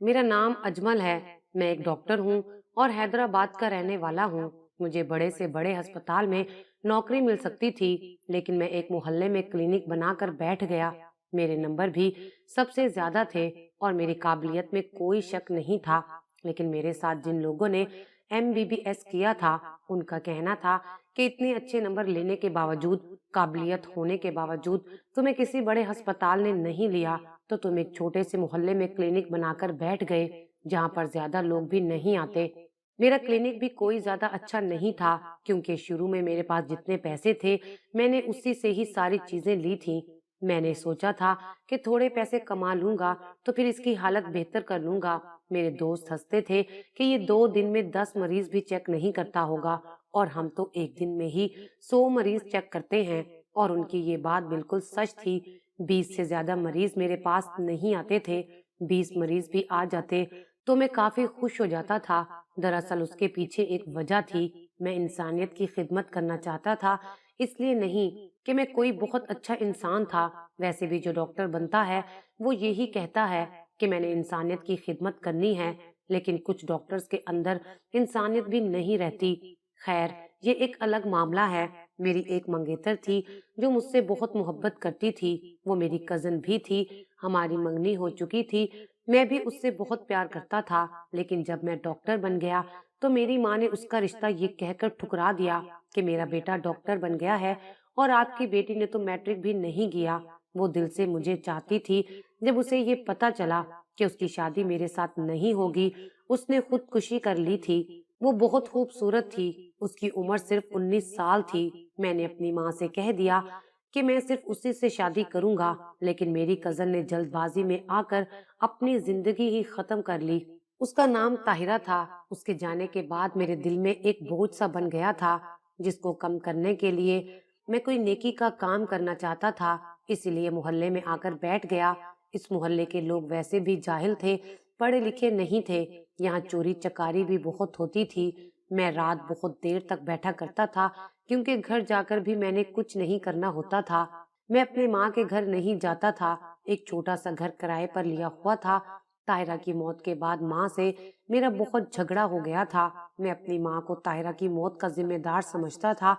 मेरा नाम अजमल है। मैं एक डॉक्टर हूँ और हैदराबाद का रहने वाला हूँ। मुझे बड़े से बड़े अस्पताल में नौकरी मिल सकती थी, लेकिन मैं एक मोहल्ले में क्लिनिक बनाकर बैठ गया। मेरे नंबर भी सबसे ज्यादा थे और मेरी काबिलियत में कोई शक नहीं था। लेकिन मेरे साथ जिन लोगों ने एमबीबीएस किया था, उनका कहना था कि इतने अच्छे नंबर लेने के बावजूद, काबिलियत होने के बावजूद तुम्हें किसी बड़े अस्पताल ने नहीं लिया, तो तुम एक छोटे से मोहल्ले में क्लिनिक बनाकर बैठ गए, जहाँ पर ज्यादा लोग भी नहीं आते। मेरा क्लिनिक भी कोई ज्यादा अच्छा नहीं था, क्योंकि शुरू में मेरे पास जितने पैसे थे, मैंने उसी से ही सारी चीजें ली थी। मैंने सोचा था कि थोड़े पैसे कमा लूंगा तो फिर इसकी हालत बेहतर कर लूंगा। मेरे दोस्त हंसते थे कि ये 2 दिन में 10 मरीज भी चेक नहीं करता होगा, और हम तो एक दिन में ही 100 मरीज चेक करते हैं। और उनकी ये बात बिल्कुल सच थी। 20 से ज्यादा मरीज मेरे पास नहीं आते थे। 20 मरीज भी आ जाते तो मैं काफी खुश हो जाता था। दरअसल उसके पीछे एक वजह थी। मैं इंसानियत की खिदमत करना चाहता था, इसलिए नहीं कि मैं कोई बहुत अच्छा इंसान था। वैसे भी जो डॉक्टर बनता है, वो यही कहता है कि मैंने इंसानियत की खिदमत करनी है, लेकिन कुछ डॉक्टर्स के अंदर इंसानियत भी नहीं रहती। खैर, ये एक अलग मामला है। मेरी एक मंगेतर थी जो मुझसे बहुत मोहब्बत करती थी। वो मेरी कजन भी थी। हमारी मंगनी हो चुकी थी। मैं भी उससे बहुत प्यार करता था, लेकिन जब मैं डॉक्टर बन गया तो मेरी माँ ने उसका रिश्ता ये कहकर ठुकरा दिया कि मेरा बेटा डॉक्टर बन गया है और आपकी बेटी ने तो मैट्रिक भी नहीं किया। वो दिल से मुझे चाहती थी। जब उसे ये पता चला कि उसकी शादी मेरे साथ नहीं होगी, उसने खुदकुशी कर ली थी। वो बहुत खूबसूरत थी। उसकी उम्र सिर्फ 19 साल थी। मैंने अपनी माँ से कह दिया कि मैं सिर्फ उसी से शादी करूंगा, लेकिन मेरी कजन ने जल्दबाजी में आकर अपनी जिंदगी ही खत्म कर ली। उसका नाम ताहिरा था। उसके जाने के बाद मेरे दिल में एक बोझ सा बन गया था, जिसको कम करने के लिए मैं कोई नेकी का काम करना चाहता था। इसीलिए मोहल्ले में आकर बैठ गया। इस मोहल्ले के लोग वैसे भी जाहिल थे, पढ़े लिखे नहीं थे। यहाँ चोरी चकारी भी बहुत होती थी। मैं रात बहुत देर तक बैठा करता था, क्योंकि घर जाकर भी मैंने कुछ नहीं करना होता था। मैं अपने माँ के घर नहीं जाता था। एक छोटा सा घर किराए पर लिया हुआ था। ताहिरा की मौत के बाद माँ से मेरा बहुत झगड़ा हो गया था। मैं अपनी माँ को ताहिरा की मौत का जिम्मेदार समझता था,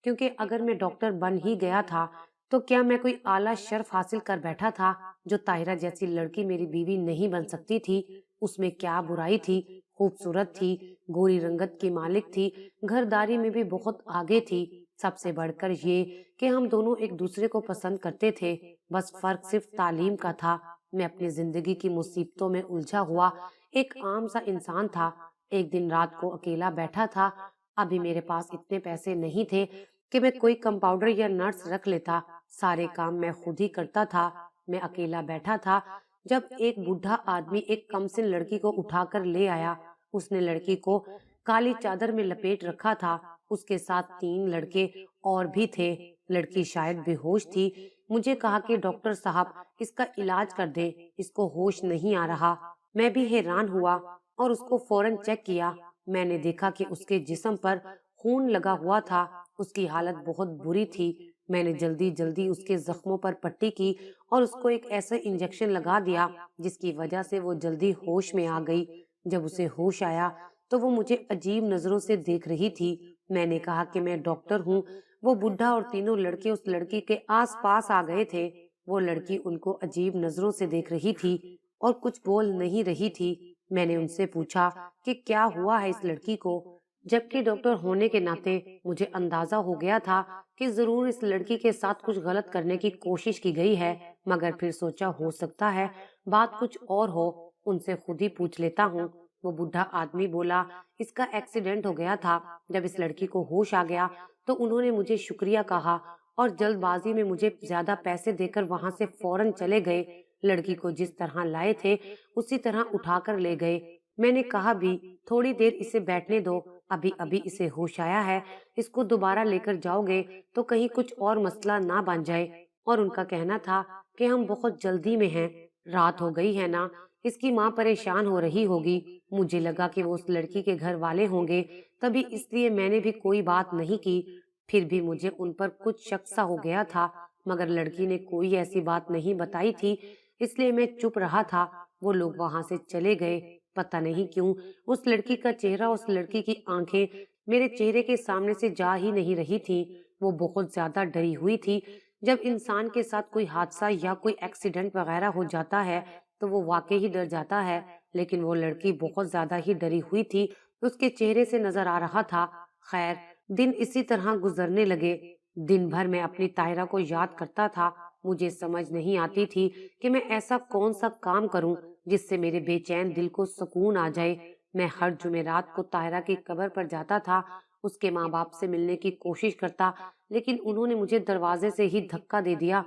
क्योंकि अगर मैं डॉक्टर बन ही गया था, तो क्या मैं कोई आला शर्फ हासिल कर बैठा था? जो ताहिरा जैसी लड़की मेरी बीवी नहीं बन सकती थी, उसमें क्या बुराई थी? खूबसूरत थी, गोरी रंगत की मालिक थी, घरदारी में भी बहुत आगे थी। सबसे बढ़कर ये कि हम दोनों एक दूसरे को पसंद करते थे। बस फर्क सिर्फ तालीम का था। मैं अपनी जिंदगी की मुसीबतों में उलझा हुआ एक आम सा इंसान था। एक दिन रात को अकेला बैठा था। अभी मेरे पास इतने पैसे नहीं थे कि मैं कोई कंपाउंडर या नर्स रख लेता। सारे काम मैं खुद ही करता था। मैं अकेला बैठा था जब एक बूढ़ा आदमी एक कमसिन लड़की को उठाकर ले आया। उसने लड़की को काली चादर में लपेट रखा था। उसके साथ 3 लड़के और भी थे। लड़की शायद बेहोश थी। मुझे कहा कि डॉक्टर साहब, इसका इलाज कर दे, इसको होश नहीं आ रहा। मैं भी हैरान हुआ और उसको फौरन चेक किया। मैंने देखा कि उसके जिस्म पर खून लगा हुआ था। उसकी हालत बहुत बुरी थी। मैंने जल्दी जल्दी उसके जख्मों पर पट्टी की और उसको एक ऐसा इंजेक्शन लगा दिया जिसकी वजह से वो जल्दी होश में आ गई। जब उसे होश आया तो वो मुझे अजीब नजरों से देख रही थी। मैंने कहा कि मैं डॉक्टर हूँ। वो बुढ़ा और तीनों लड़के उस लड़की के आस पास आ गए थे। वो लड़की उनको अजीब नजरों से देख रही थी और कुछ बोल नहीं रही थी। मैंने उनसे पूछा कि क्या हुआ है इस लड़की को, जबकि डॉक्टर होने के नाते मुझे अंदाजा हो गया था कि जरूर इस लड़की के साथ कुछ गलत करने की कोशिश की गई है। मगर फिर सोचा हो सकता है बात कुछ और हो, उनसे खुद ही पूछ लेता हूँ। वो बुढ़ा आदमी बोला, इसका एक्सीडेंट हो गया था। जब इस लड़की को होश आ गया तो उन्होंने मुझे शुक्रिया कहा और जल्दबाजी में मुझे ज्यादा पैसे देकर वहां से फौरन चले गए। लड़की को जिस तरह लाए थे उसी तरह उठाकर ले गए। मैंने कहा भी, थोड़ी देर इसे बैठने दो, अभी अभी इसे होश आया है, इसको दोबारा लेकर जाओगे तो कहीं कुछ और मसला ना बन जाए। और उनका कहना था कि हम बहुत जल्दी में हैं, रात हो गई है ना, इसकी माँ परेशान हो रही होगी। मुझे लगा कि वो उस लड़की के घर वाले होंगे, तभी इसलिए मैंने भी कोई बात नहीं की। फिर भी मुझे उन पर कुछ शक सा हो गया था, मगर लड़की ने कोई ऐसी बात नहीं बताई थी, इसलिए मैं चुप रहा था। वो लोग वहां से चले गए। पता नहीं क्यों उस लड़की का चेहरा, उस लड़की की आंखें मेरे चेहरे के सामने से जा ही नहीं रही थी। वो बहुत ज्यादा डरी हुई थी। जब इंसान के साथ कोई हादसा या कोई एक्सीडेंट वगैरह हो जाता है तो वो वाकई ही डर जाता है, लेकिन वो लड़की बहुत ज्यादा ही डरी हुई थी, उसके चेहरे से नजर आ रहा था। खैर, दिन इसी तरह गुजरने लगे। दिन भर मैं अपनी तायरा को याद करता था। मुझे समझ नहीं आती थी कि मैं ऐसा कौन सा काम करूं जिससे मेरे बेचैन दिल को सुकून आ जाए। मैं हर जुमेरात को तायरा की कब्र पर जाता था, उसके माँ बाप से मिलने की कोशिश करता, लेकिन उन्होंने मुझे दरवाजे से ही धक्का दे दिया।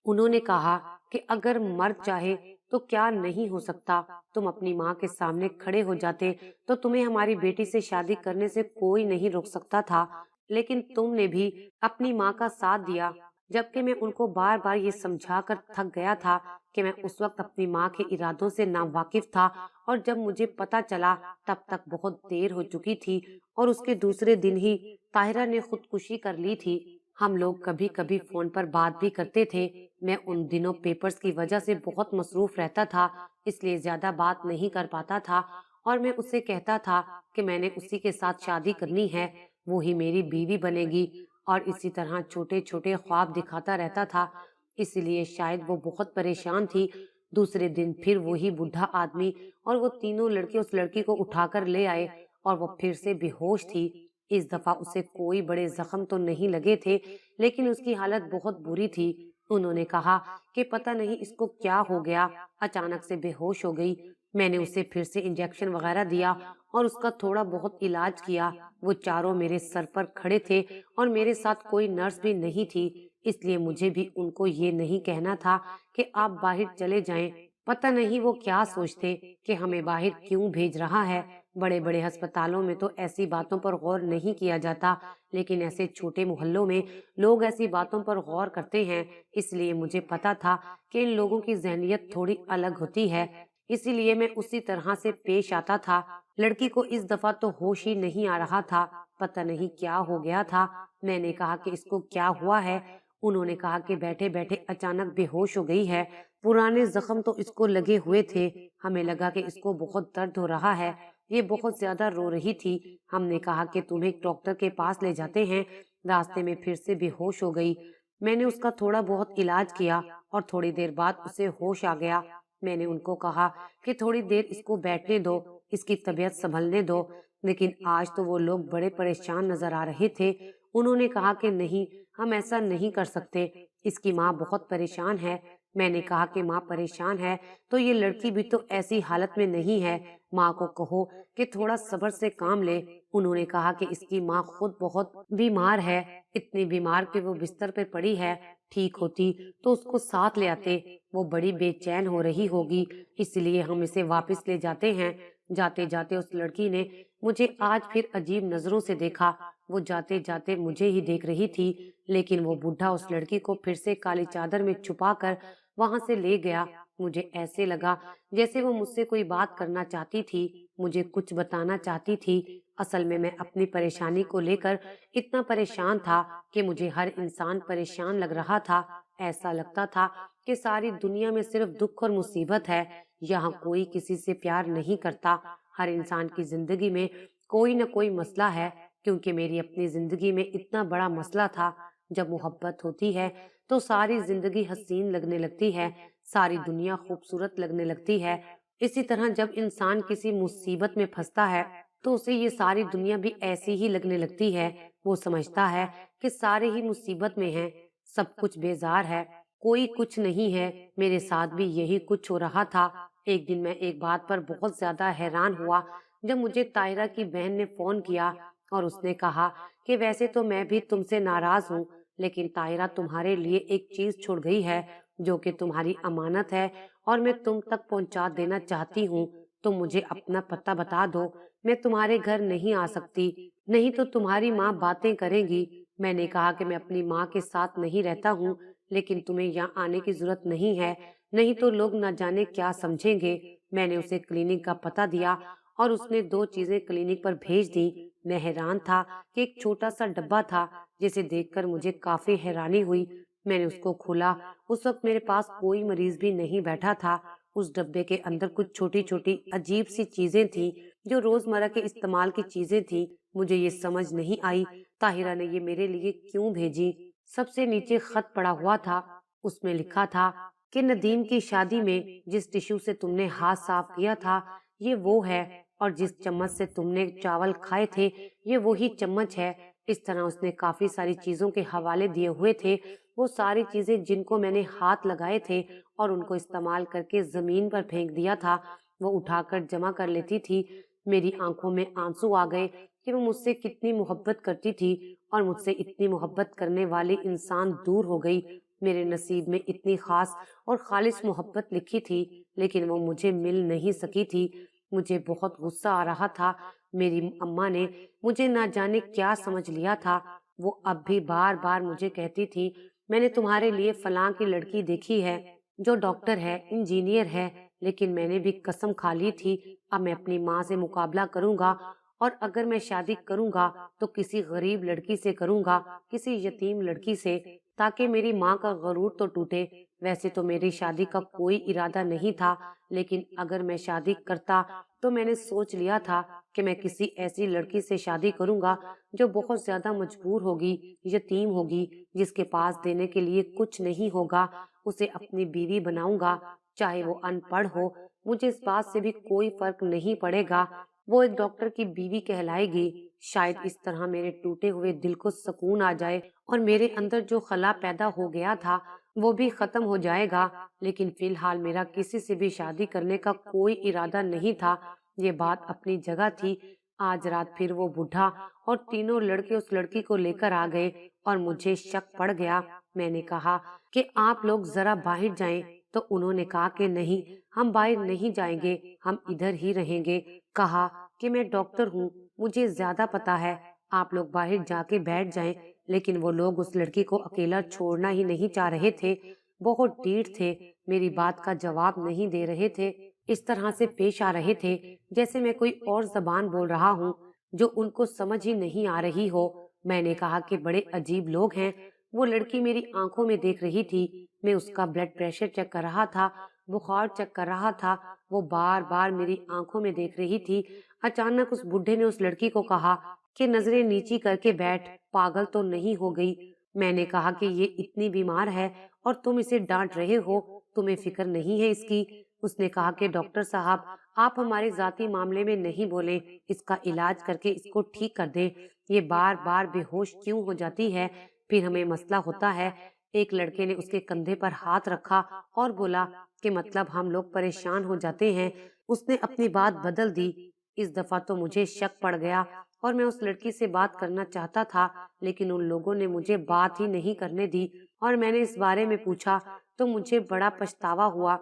उन्होंने कहा कि अगर मर्द चाहे तो क्या नहीं हो सकता। तुम अपनी माँ के सामने खड़े हो जाते तो तुम्हें हमारी बेटी से शादी करने से कोई नहीं रोक सकता था, लेकिन तुमने भी अपनी माँ का साथ दिया। जबकि मैं उनको बार बार ये समझा कर थक गया था कि मैं उस वक्त अपनी माँ के इरादों से नावाकिफ था, और जब मुझे पता चला तब तक बहुत देर हो चुकी थी और उसके दूसरे दिन ही ताहिरा ने खुदकुशी कर ली थी। हम लोग कभी कभी फोन पर बात भी करते थे। मैं उन दिनों पेपर्स की वजह से बहुत मसरूफ रहता था, इसलिए ज्यादा बात नहीं कर पाता था, और मैं उससे कहता था कि मैंने उसी के साथ शादी करनी है, वो ही मेरी बीवी बनेगी, और इसी तरह छोटे छोटे ख्वाब दिखाता रहता था। इसलिए शायद वो बहुत परेशान थी। दूसरे दिन फिर वही बुढ़ा आदमी और वो तीनों लड़के उस लड़की को उठाकर ले आए और वो फिर से बेहोश थी। इस दफा उसे कोई बड़े जख्म तो नहीं लगे थे, लेकिन उसकी हालत बहुत बुरी थी। उन्होंने कहा कि पता नहीं इसको क्या हो गया, अचानक से बेहोश हो गई। मैंने उसे फिर से इंजेक्शन वगैरह दिया और उसका थोड़ा बहुत इलाज किया। वो चारों मेरे सर पर खड़े थे और मेरे साथ कोई नर्स भी नहीं थी, इसलिए मुझे भी उनको ये नहीं कहना था कि आप बाहर चले जाएं। पता नहीं वो क्या सोचते कि हमें बाहर क्यों भेज रहा है। बड़े बड़े अस्पतालों में तो ऐसी बातों पर गौर नहीं किया जाता, लेकिन ऐसे छोटे मोहल्लों में लोग ऐसी बातों पर गौर करते हैं। इसलिए मुझे पता था कि इन लोगों की जहनियत थोड़ी अलग होती है, इसीलिए मैं उसी तरह से पेश आता था। लड़की को इस दफा तो होश ही नहीं आ रहा था, पता नहीं क्या हो गया था। मैंने कहा कि इसको क्या हुआ है। उन्होंने कहा कि बैठे बैठे अचानक बेहोश हो गई है, पुराने जख्म तो इसको लगे हुए थे, हमें लगा कि इसको बहुत दर्द हो रहा है, ये बहुत ज्यादा रो रही थी। हमने कहा कि तुम्हें डॉक्टर के पास ले जाते हैं। रास्ते में फिर से बेहोश हो गई। मैंने उसका थोड़ा बहुत इलाज किया और थोड़ी देर बाद उसे होश आ गया। मैंने उनको कहा कि थोड़ी देर इसको बैठने दो, इसकी तबीयत संभलने दो, लेकिन आज तो वो लोग बड़े परेशान नजर आ रहे थे। उन्होंने कहा कि नहीं, हम ऐसा नहीं कर सकते, इसकी माँ बहुत परेशान है। मैंने कहा कि माँ परेशान है तो ये लड़की भी तो ऐसी हालत में नहीं है, माँ को कहो कि थोड़ा सब्र से काम ले। उन्होंने कहा कि इसकी माँ खुद बहुत बीमार है, इतनी बीमार कि वो बिस्तर पर पड़ी है, ठीक होती तो उसको साथ ले आते, वो बड़ी बेचैन हो रही होगी, इसलिए हम इसे वापस ले जाते हैं। जाते जाते उस लड़की ने मुझे आज फिर अजीब नजरों से देखा। वो जाते जाते मुझे ही देख रही थी, लेकिन वो बुढ़ा उस लड़की को फिर से काली चादर में छुपाकर वहां से ले गया। मुझे ऐसे लगा जैसे वो मुझसे कोई बात करना चाहती थी, मुझे कुछ बताना चाहती थी। असल में मैं अपनी परेशानी को लेकर इतना परेशान था कि मुझे हर इंसान परेशान लग रहा था। ऐसा लगता था कि सारी दुनिया में सिर्फ दुख और मुसीबत है, यहाँ कोई किसी से प्यार नहीं करता। हर इंसान की जिंदगी में कोई न कोई मसला है, क्योंकि मेरी अपनी जिंदगी में इतना बड़ा मसला था। जब मोहब्बत होती है तो सारी जिंदगी हसीन लगने लगती है, सारी दुनिया खूबसूरत लगने लगती है। इसी तरह जब इंसान किसी मुसीबत में फंसता है तो उसे ये सारी दुनिया भी ऐसी ही लगने लगती है। वो समझता है कि सारे ही मुसीबत में हैं, सब कुछ बेजार है, कोई कुछ नहीं है। मेरे साथ भी यही कुछ हो रहा था। एक दिन मैं एक बात पर बहुत ज्यादा हैरान हुआ जब मुझे ताहिरा की बहन ने फोन किया और उसने कहा कि वैसे तो मैं भी तुमसे नाराज हूँ, लेकिन ताहिरा तुम्हारे लिए एक चीज छोड़ गई है जो कि तुम्हारी अमानत है और मैं तुम तक पहुंचा देना चाहती हूँ। तुम मुझे अपना पता बता दो, मैं तुम्हारे घर नहीं आ सकती, नहीं तो तुम्हारी माँ बातें करेंगी। मैंने कहा कि मैं अपनी माँ के साथ नहीं रहता हूँ, लेकिन तुम्हें यहाँ आने की जरूरत नहीं है, नहीं तो लोग न जाने क्या समझेंगे। मैंने उसे क्लिनिक का पता दिया और उसने दो चीजें क्लिनिक पर भेज दी। मैं हैरान था कि एक छोटा सा डब्बा था जिसे देखकर मुझे काफी हैरानी हुई। मैंने उसको खोला। उस वक्त मेरे पास कोई मरीज भी नहीं बैठा था। उस डब्बे के अंदर कुछ छोटी छोटी अजीब सी चीजें थी जो रोजमर्रा के इस्तेमाल की चीजें थी। मुझे ये समझ नहीं आई ताहिरा ने ये मेरे लिए क्यों भेजी। सबसे नीचे खत पड़ा हुआ था। उसमें लिखा था कि नदीम की शादी में जिस टिश्यू से तुमने हाथ साफ किया था ये वो है, और जिस चम्मच से तुमने चावल खाए थे ये वही चम्मच है। इस तरह उसने काफी सारी चीजों के हवाले दिए हुए थे। वो सारी चीजें जिनको मैंने हाथ लगाए थे और उनको इस्तेमाल करके जमीन पर फेंक दिया था, वो उठाकर जमा कर लेती थी। मेरी आंखों में आंसू आ गए कि वो मुझसे कितनी मोहब्बत करती थी और मुझसे इतनी मोहब्बत करने वाली इंसान दूर हो गई। मेरे नसीब में इतनी खास और खालिस मोहब्बत लिखी थी, लेकिन वो मुझे मिल नहीं सकी थी। मुझे बहुत गुस्सा आ रहा था। मेरी अम्मा ने मुझे ना जाने क्या समझ लिया था। वो अब भी बार बार मुझे कहती थी, मैंने तुम्हारे लिए फलां की लड़की देखी है जो डॉक्टर है, इंजीनियर है। लेकिन मैंने भी कसम खा ली थी अब मैं अपनी माँ से मुकाबला करूंगा, और अगर मैं शादी करूंगा तो किसी गरीब लड़की से करूंगा, किसी यतीम लड़की से, ताकि मेरी माँ का गरूर तो टूटे। वैसे तो मेरी शादी का कोई इरादा नहीं था, लेकिन अगर मैं शादी करता तो मैंने सोच लिया था कि मैं किसी ऐसी लड़की से शादी करूंगा जो बहुत ज्यादा मजबूर होगी, यतीम होगी, जिसके पास देने के लिए कुछ नहीं होगा। उसे अपनी बीवी बनाऊंगा, चाहे वो अनपढ़ हो। मुझे इस बात से भी कोई फर्क नहीं पड़ेगा, वो एक डॉक्टर की बीवी कहलाएगी। शायद इस तरह मेरे टूटे हुए दिल को सुकून आ जाए और मेरे अंदर जो खला पैदा हो गया था वो भी खत्म हो जाएगा। लेकिन फिलहाल मेरा किसी से भी शादी करने का कोई इरादा नहीं था। ये बात अपनी जगह थी। आज रात फिर वो बूढ़ा और तीनों लड़के उस लड़की को लेकर आ गए और मुझे शक पड़ गया। मैंने कहा कि आप लोग जरा बाहर जाएं, तो उन्होंने कहा कि नहीं, हम बाहर नहीं जाएंगे, हम इधर ही रहेंगे। कहा कि मैं डॉक्टर हूँ, मुझे ज्यादा पता है, आप लोग बाहर जाके बैठ जाएं। लेकिन वो लोग उस लड़की को अकेला छोड़ना ही नहीं चाह रहे थे। बहुत ढीठ थे, मेरी बात का जवाब नहीं दे रहे थे। इस तरह से पेश आ रहे थे जैसे मैं कोई और जबान बोल रहा हूँ जो उनको समझ ही नहीं आ रही हो। मैंने कहा कि बड़े अजीब लोग हैं। वो लड़की मेरी आंखों में देख रही थी। मैं उसका ब्लड प्रेशर चेक कर रहा था, बुखार चेक कर रहा था। वो बार बार मेरी आंखों में देख रही थी। अचानक उस बुढ़े ने उस लड़की को कहा कि नजरें नीची करके बैठ, पागल तो नहीं हो गई। मैंने कहा कि ये इतनी बीमार है और तुम इसे डांट रहे हो, तुम्हें फिक्र नहीं है इसकी। उसने कहा कि डॉक्टर साहब, आप हमारे जाती मामले में नहीं बोले, इसका इलाज करके इसको ठीक कर दें। ये बार बार बेहोश क्यों हो जाती है, फिर हमें मसला होता है। एक लड़के ने उसके कंधे पर हाथ रखा और बोला कि मतलब हम लोग परेशान हो जाते हैं। उसने अपनी बात बदल दी। इस दफा तो मुझे शक पड़ गया और मैं उस लड़की से बात करना चाहता था, लेकिन उन लोगों ने मुझे बात ही नहीं करने दी और मैंने इस बारे में पूछा तो मुझे बड़ा पछतावा हुआ।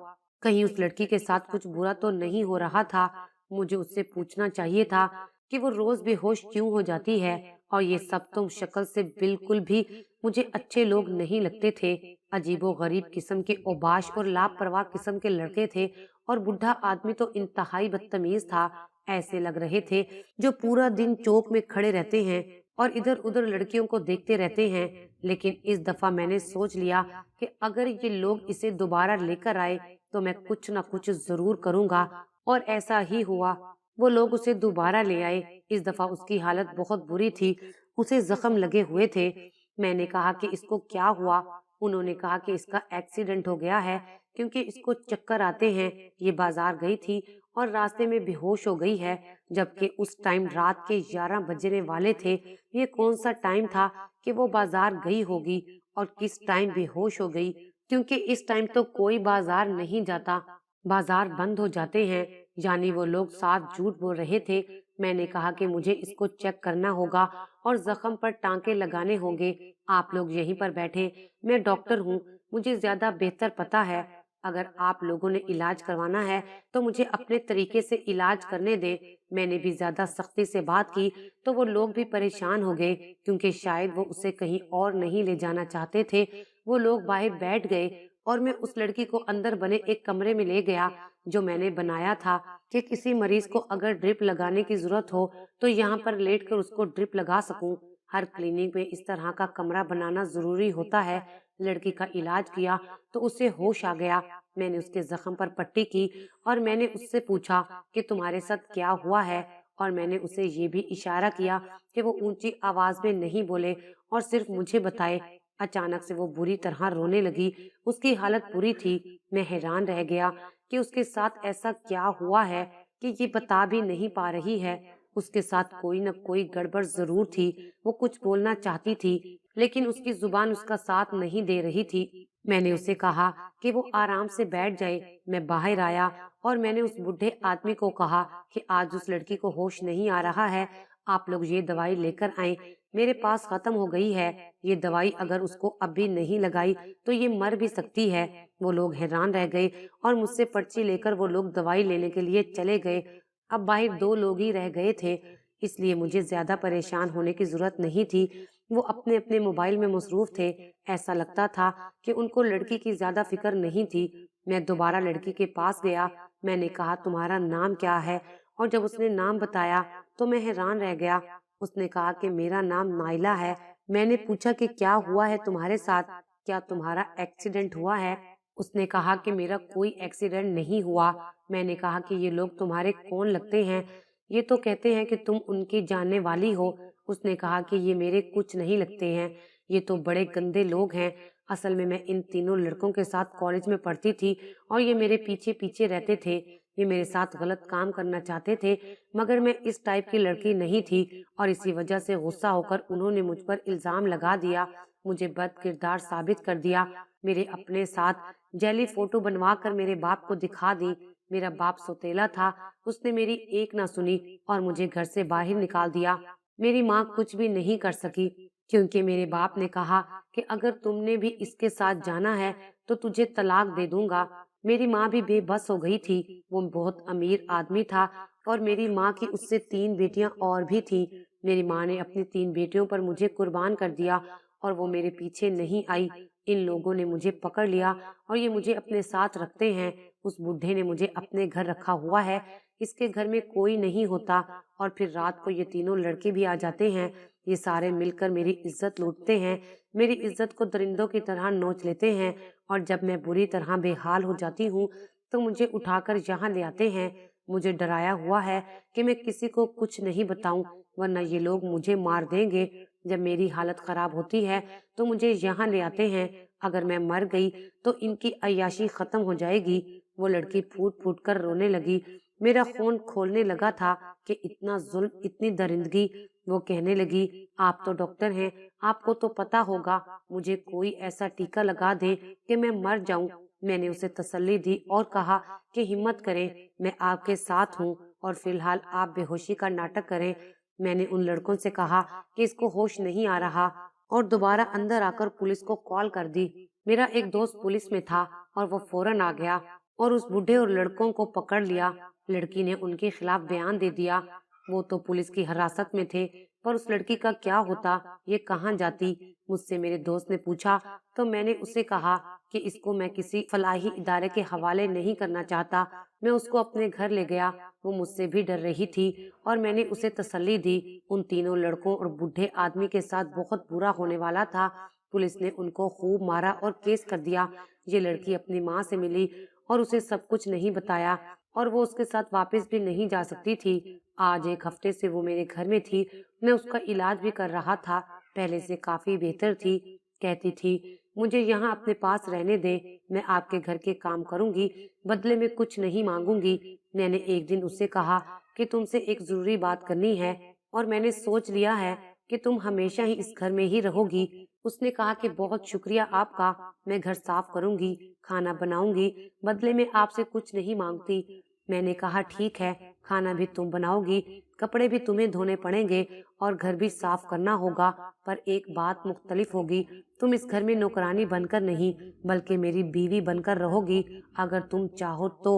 कहीं उस लड़की के साथ कुछ बुरा तो नहीं हो रहा था। मुझे उससे पूछना चाहिए था कि वो रोज बेहोश क्यों हो जाती है। और ये सब तुम शक्ल से बिल्कुल भी मुझे अच्छे लोग नहीं लगते थे। अजीबो गरीब किस्म के औबाश और लापरवाह किस्म के लड़के थे, और बुढ़ा आदमी तो इंतहाई बदतमीज था। ऐसे लग रहे थे जो पूरा दिन चौक में खड़े रहते हैं और इधर उधर लड़कियों को देखते रहते हैं। लेकिन इस दफा मैंने सोच लिया कि अगर ये लोग इसे दोबारा लेकर आए तो मैं कुछ न कुछ जरूर करूंगा, और ऐसा ही हुआ। वो लोग उसे दोबारा ले आए। इस दफा उसकी हालत बहुत बुरी थी, उसे जख्म लगे हुए थे। मैंने कहा कि इसको क्या हुआ। उन्होंने कहा कि इसका एक्सीडेंट हो गया है क्योंकि इसको चक्कर आते हैं। ये बाजार गई थी और रास्ते में बेहोश हो गई है, जबकि उस टाइम रात के 11 बजने वाले थे। ये कौन सा टाइम था कि वो बाजार गई होगी और किस टाइम बेहोश हो गई, क्योंकि इस टाइम तो कोई बाजार नहीं जाता, बाजार बंद हो जाते हैं। यानी वो लोग साफ झूठ बोल रहे थे। मैंने कहा कि मुझे इसको चेक करना होगा और जख्म पर टांके लगाने होंगे। आप लोग यहीं पर बैठे, मैं डॉक्टर हूँ, मुझे ज्यादा बेहतर पता है। अगर आप लोगों ने इलाज करवाना है तो मुझे अपने तरीके से इलाज करने दे। मैंने भी ज्यादा सख्ती से बात की तो वो लोग भी परेशान हो गए, क्योंकि शायद वो उसे कहीं और नहीं ले जाना चाहते थे। वो लोग बाहर बैठ गए और मैं उस लड़की को अंदर बने एक कमरे में ले गया जो मैंने बनाया था कि किसी मरीज को अगर ड्रिप लगाने की जरूरत हो तो यहाँ पर लेटकर उसको ड्रिप लगा सकूं। हर क्लिनिक में इस तरह का कमरा बनाना जरूरी होता है। लड़की का इलाज किया तो उसे होश आ गया। میں نے اس کے زخم پر پٹی کی اور میں نے اس سے پوچھا کہ تمہارے ساتھ کیا ہوا ہے، اور میں نے اسے یہ بھی اشارہ کیا کہ وہ اونچی آواز میں نہیں بولے اور صرف مجھے بتائے۔ اچانک سے وہ بری طرح رونے لگی۔ اس کی حالت بری تھی۔ میں حیران رہ گیا کہ اس کے ساتھ ایسا کیا ہوا ہے کہ یہ بتا بھی نہیں پا رہی ہے۔ اس کے ساتھ کوئی نہ کوئی گڑبڑ ضرور تھی۔ وہ کچھ بولنا چاہتی تھی لیکن اس کی زبان اس کا ساتھ نہیں دے رہی تھی۔ میں نے اسے کہا کہ وہ آرام سے بیٹھ جائے۔ میں باہر آیا اور میں نے اس بڈھے آدمی کو کہا کہ آج اس لڑکی کو ہوش نہیں آ رہا ہے، آپ لوگ یہ دوائی لے کر آئیں، میرے پاس ختم ہو گئی ہے۔ یہ دوائی اگر اس کو اب بھی نہیں لگائی تو یہ مر بھی سکتی ہے۔ وہ لوگ حیران رہ گئے اور مجھ سے پرچی لے کر وہ لوگ دوائی لینے کے لیے چلے گئے۔ اب باہر 2 لوگ ہی رہ گئے تھے، اس لیے مجھے زیادہ پریشان ہونے کی ضرورت نہیں تھی۔ وہ اپنے اپنے موبائل میں مصروف تھے۔ ایسا لگتا تھا کہ ان کو لڑکی کی زیادہ فکر نہیں تھی۔ میں دوبارہ لڑکی کے پاس گیا۔ میں نے کہا تمہارا نام کیا ہے، اور جب اس نے نام بتایا تو میں حیران رہ گیا۔ اس نے کہا کہ میرا نام نائلہ ہے۔ میں نے پوچھا کہ کیا ہوا ہے تمہارے ساتھ، کیا تمہارا ایکسیڈنٹ ہوا ہے؟ اس نے کہا کہ میرا کوئی ایکسیڈنٹ نہیں ہوا۔ میں نے کہا کہ یہ لوگ تمہارے کون لگتے ہیں؟ یہ تو کہتے ہیں کہ تم ان کی جاننے والی ہو۔ اس نے کہا کہ یہ میرے کچھ نہیں لگتے ہیں، یہ تو بڑے گندے لوگ ہیں۔ اصل میں ان تینوں لڑکوں کے ساتھ کالج میں پڑھتی تھی اور یہ میرے پیچھے پیچھے رہتے تھے۔ یہ میرے ساتھ غلط کام کرنا چاہتے تھے، مگر میں اس ٹائپ کی لڑکی نہیں تھی، اور اسی وجہ سے غصہ ہو کر انہوں نے مجھ پر الزام لگا دیا، مجھے بد کردار ثابت کر دیا۔ میرے اپنے ساتھ جعلی فوٹو بنوا کر میرے باپ کو دکھا دی۔ میرا باپ سوتیلا تھا، اس نے میری ایک نہ سنی اور مجھے گھر سے باہر نکال دیا۔ میری ماں کچھ بھی نہیں کر سکی، کیونکہ میرے باپ نے کہا کہ اگر تم نے بھی اس کے ساتھ جانا ہے تو تجھے طلاق دے دوں گا۔ میری ماں بھی بے بس ہو گئی تھی۔ وہ بہت امیر آدمی تھا اور میری ماں کی اس سے 3 بیٹیاں اور بھی تھیں۔ میری ماں نے اپنی 3 بیٹیوں پر مجھے قربان کر دیا اور وہ میرے پیچھے نہیں آئی۔ ان لوگوں نے مجھے پکڑ لیا اور یہ مجھے اپنے ساتھ رکھتے ہیں۔ اس بڈھے نے مجھے اپنے گھر رکھا ہوا ہے۔ اس کے گھر میں کوئی نہیں ہوتا اور پھر رات کو یہ تینوں لڑکے بھی آ جاتے ہیں۔ یہ سارے مل کر میری عزت لوٹتے ہیں، میری عزت کو درندوں کی طرح نوچ لیتے ہیں، اور جب میں بری طرح بے حال ہو جاتی ہوں تو مجھے اٹھا کر یہاں لے آتے ہیں۔ مجھے ڈرایا ہوا ہے کہ میں کسی کو کچھ نہیں بتاؤں ورنہ یہ لوگ مجھے مار دیں گے۔ جب میری حالت خراب ہوتی ہے تو مجھے یہاں لے آتے ہیں۔ اگر میں مر گئی تو ان کی عیاشی ختم ہو جائے گی۔ وہ لڑکی پھوٹ پھوٹ کر رونے لگی۔ میرا خون کھولنے لگا تھا کہ اتنا ظلم، اتنی درندگی۔ وہ کہنے لگی آپ تو ڈاکٹر ہیں، آپ کو تو پتا ہوگا، مجھے کوئی ایسا ٹیکا لگا دے کہ میں مر جاؤں۔ میں نے اسے تسلی دی اور کہا کہ ہمت کریں، میں آپ کے ساتھ ہوں اور فی الحال آپ بے ہوشی کا ناٹک کریں۔ میں نے ان لڑکوں سے کہا کہ اس کو ہوش نہیں آ رہا اور دوبارہ اندر آ کر پولیس کو کال کر دی۔ میرا ایک دوست پولیس میں تھا اور وہ فوراً آ گیا اور اس بڈھے اور لڑکوں کو پکڑ لیا۔ لڑکی نے ان کے خلاف بیان دے دیا۔ وہ تو پولیس کی حراست میں تھے، پر اس لڑکی کا کیا ہوتا، یہ کہاں جاتی؟ مجھ سے میرے دوست نے پوچھا تو میں نے اسے کہا کہ اس کو میں کسی فلاحی ادارے کے حوالے نہیں کرنا چاہتا۔ میں اس کو اپنے گھر لے گیا۔ وہ مجھ سے بھی ڈر رہی تھی اور میں نے اسے تسلی دی۔ ان تینوں لڑکوں اور بڈھے آدمی کے ساتھ بہت برا ہونے والا تھا۔ پولیس نے ان کو خوب مارا اور کیس کر دیا۔ یہ لڑکی اپنی ماں سے ملی اور اسے سب کچھ نہیں بتایا اور وہ اس کے ساتھ واپس بھی نہیں جا سکتی تھی۔ آج 1 ہفتے سے وہ میرے گھر میں تھی۔ میں اس کا علاج بھی کر رہا تھا، پہلے سے کافی بہتر تھی۔ کہتی تھی مجھے یہاں اپنے پاس رہنے دے، میں آپ کے گھر کے کام کروں گی، بدلے میں کچھ نہیں مانگوں گی۔ میں نے ایک دن اسے کہا کہ تم سے ایک ضروری بات کرنی ہے اور میں نے سوچ لیا ہے کہ تم ہمیشہ ہی اس گھر میں ہی رہو گی۔ اس نے کہا کہ بہت شکریہ آپ کا، میں گھر صاف کروں گی، کھانا بناؤں گی، بدلے میں آپ سے کچھ نہیں مانگتی۔ میں نے کہا ٹھیک ہے، کھانا بھی تم بناؤ گی، کپڑے بھی تمہیں دھونے پڑیں گے اور گھر بھی صاف کرنا ہوگا، پر ایک بات مختلف ہوگی، تم اس گھر میں نوکرانی بن کر نہیں بلکہ میری بیوی بن کر رہو گی، اگر تم چاہو تو۔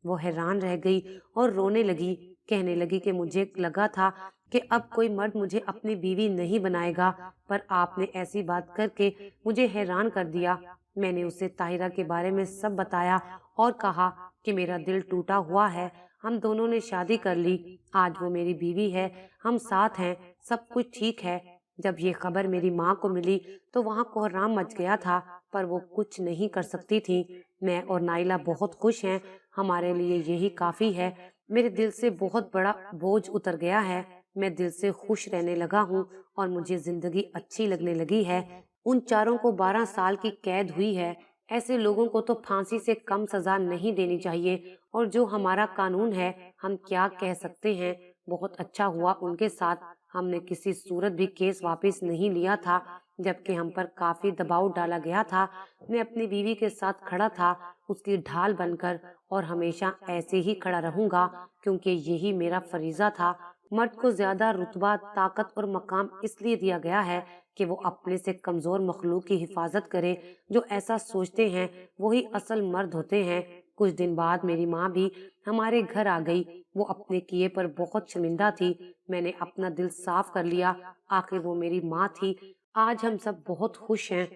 وہ حیران رہ گئی اور رونے لگی، کہنے لگی کہ مجھے لگا تھا کہ اب کوئی مرد مجھے اپنی بیوی نہیں بنائے گا، پر آپ نے ایسی بات کر کے مجھے حیران کر دیا۔ میں نے اسے طاہرہ کے بارے میں سب بتایا اور کہا کہ میرا دل ٹوٹا ہوا ہے، ہم دونوں نے شادی کر لی، آج وہ میری بیوی ہے، ہم ساتھ ہیں، سب کچھ ٹھیک ہے۔ جب یہ خبر میری ماں کو ملی تو وہاں کوہرام مچ گیا تھا، پر وہ کچھ نہیں کر سکتی تھی۔ میں اور نائلہ بہت خوش ہیں، ہمارے لیے یہی کافی ہے۔ میرے دل سے بہت بڑا بوجھ اتر گیا ہے، میں دل سے خوش رہنے لگا ہوں اور مجھے زندگی اچھی لگنے لگی ہے۔ ان چاروں کو 12 سال کی قید ہوئی ہے۔ ایسے لوگوں کو تو پھانسی سے کم سزا نہیں دینی چاہیے، اور جو ہمارا قانون ہے ہم کیا کہہ سکتے ہیں۔ بہت اچھا ہوا ان کے ساتھ، ہم نے کسی صورت بھی کیس واپس نہیں لیا تھا، جبکہ ہم پر کافی دباؤ ڈالا گیا تھا۔ میں اپنی بیوی کے ساتھ کھڑا تھا، اس کی ڈھال بن کر، اور ہمیشہ ایسے ہی کھڑا رہوں گا، کیونکہ یہی میرا فریضہ تھا۔ مرد کو زیادہ رتبہ، طاقت اور مقام اس لیے دیا گیا ہے کہ وہ اپنے سے کمزور مخلوق کی حفاظت کرے۔ جو ایسا سوچتے ہیں وہی اصل مرد ہوتے ہیں۔ کچھ دن بعد میری ماں بھی ہمارے گھر آ گئی۔ وہ اپنے کیے پر بہت شرمندہ تھی۔ میں نے اپنا دل صاف کر لیا، آخر وہ میری ماں تھی۔ آج ہم سب بہت خوش ہیں۔